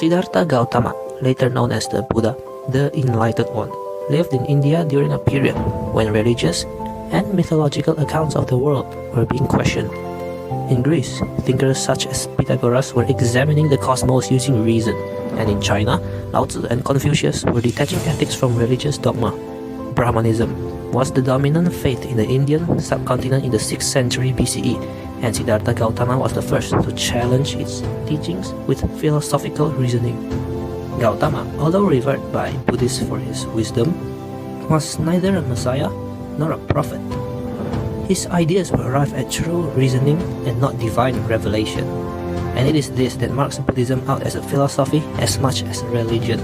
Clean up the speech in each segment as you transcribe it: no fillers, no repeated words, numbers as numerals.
Siddhartha Gautama, later known as the Buddha, the Enlightened One, lived in India during a period when religious and mythological accounts of the world were being questioned. In Greece, thinkers such as Pythagoras were examining the cosmos using reason, and in China, Lao Tzu and Confucius were detaching ethics from religious dogma. Brahmanism was the dominant faith in the Indian subcontinent in the 6th century BCE, and Siddhartha Gautama was the first to challenge its teachings with philosophical reasoning. Gautama, although revered by Buddhists for his wisdom, was neither a messiah nor a prophet. His ideas were arrived at through reasoning and not divine revelation, and it is this that marks Buddhism out as a philosophy as much as a religion.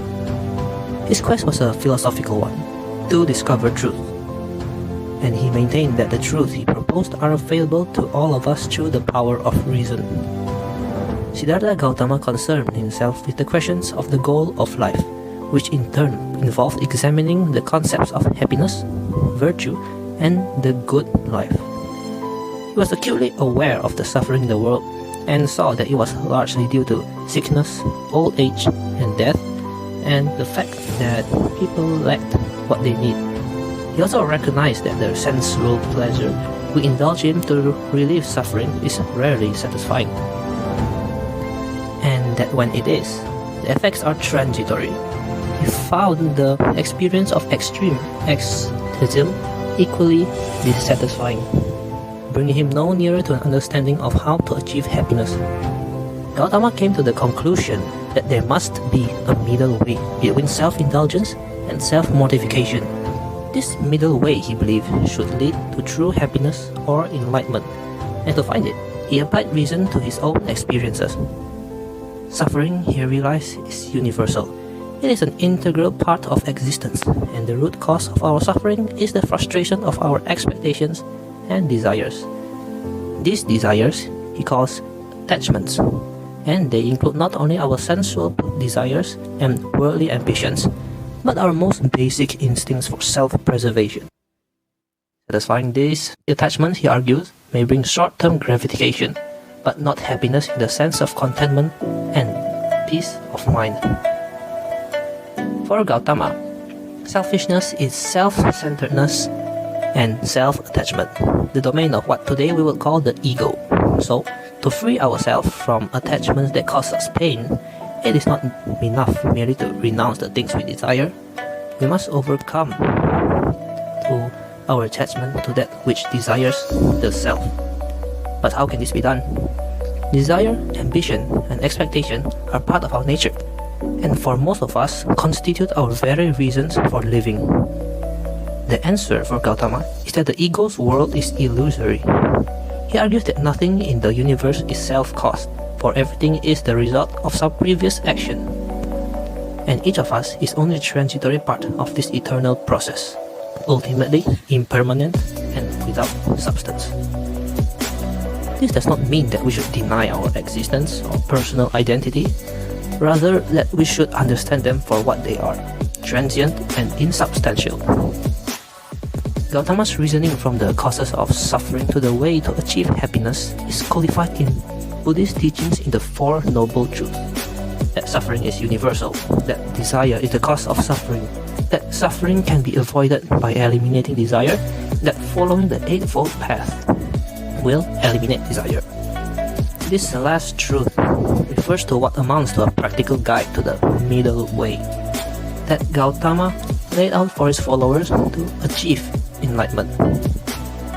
His quest was a philosophical one, to discover truth, and he maintained that the truths he proposed are available to all of us through the power of reason. Siddhartha Gautama concerned himself with the questions of the goal of life, which in turn involved examining the concepts of happiness, virtue, and the good life. He was acutely aware of the suffering in the world and saw that it was largely due to sickness, old age, and death, and the fact that people lacked what they need. He also recognized that the sensual pleasure we indulge in to relieve suffering is rarely satisfying, and that when it is, the effects are transitory. He found the experience of extreme ecstatism equally dissatisfying, bringing him no nearer to an understanding of how to achieve happiness. Gautama came to the conclusion that there must be a middle way between self-indulgence and self-mortification. This middle way, he believed, should lead to true happiness or enlightenment, and to find it, he applied reason to his own experiences. Suffering, he realized, is universal. It is an integral part of existence, and the root cause of our suffering is the frustration of our expectations and desires. These desires he calls attachments, and they include not only our sensual desires and worldly ambitions, but our most basic instincts for self-preservation. Satisfying these attachments, he argues, may bring short-term gratification, but not happiness in the sense of contentment and peace of mind. For Gautama, selfishness is self-centeredness and self-attachment, the domain of what today we would call the ego. So, to free ourselves from attachments that cause us pain, it is not enough merely to renounce the things we desire. We must overcome to our attachment to that which desires the self. But how can this be done? Desire, ambition, and expectation are part of our nature, and for most of us constitute our very reasons for living. The answer for Gautama is that the ego's world is illusory. He argues that nothing in the universe is self-caused, for everything is the result of some previous action, and each of us is only a transitory part of this eternal process, ultimately impermanent and without substance. This does not mean that we should deny our existence or personal identity, rather that we should understand them for what they are, transient and insubstantial. Gautama's reasoning from the causes of suffering to the way to achieve happiness is codified in Buddhist teachings in the Four Noble Truths: that suffering is universal, that desire is the cause of suffering, that suffering can be avoided by eliminating desire, that following the Eightfold Path will eliminate desire. This last truth refers to what amounts to a practical guide to the middle way that Gautama laid out for his followers to achieve enlightenment.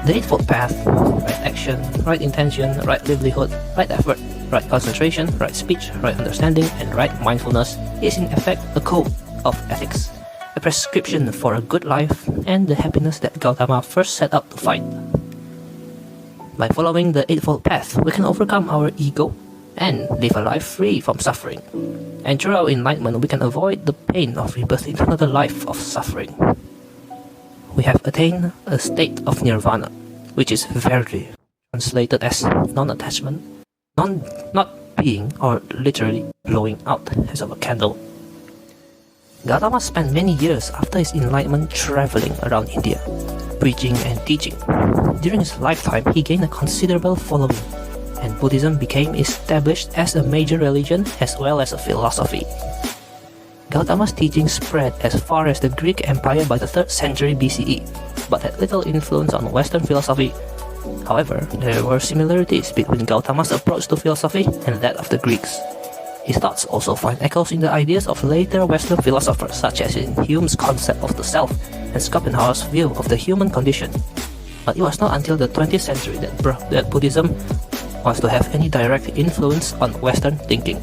The Eightfold Path: right action, right intention, right livelihood, right effort, right concentration, right speech, right understanding, and right mindfulness is in effect a code of ethics, a prescription for a good life and the happiness that Gautama first set out to find. By following the Eightfold Path, we can overcome our ego and live a life free from suffering. And through our enlightenment, we can avoid the pain of rebirth into another life of suffering. We have attained a state of nirvana, which is variously translated as non-attachment, not being, or literally blowing out as of a candle. Gautama spent many years after his enlightenment traveling around India, preaching and teaching. During his lifetime, he gained a considerable following, and Buddhism became established as a major religion as well as a philosophy. Gautama's teachings spread as far as the Greek Empire by the 3rd century BCE, but had little influence on Western philosophy. However, there were similarities between Gautama's approach to philosophy and that of the Greeks. His thoughts also find echoes in the ideas of later Western philosophers such as in Hume's concept of the self and Schopenhauer's view of the human condition. But it was not until the 20th century that Buddhism was to have any direct influence on Western thinking.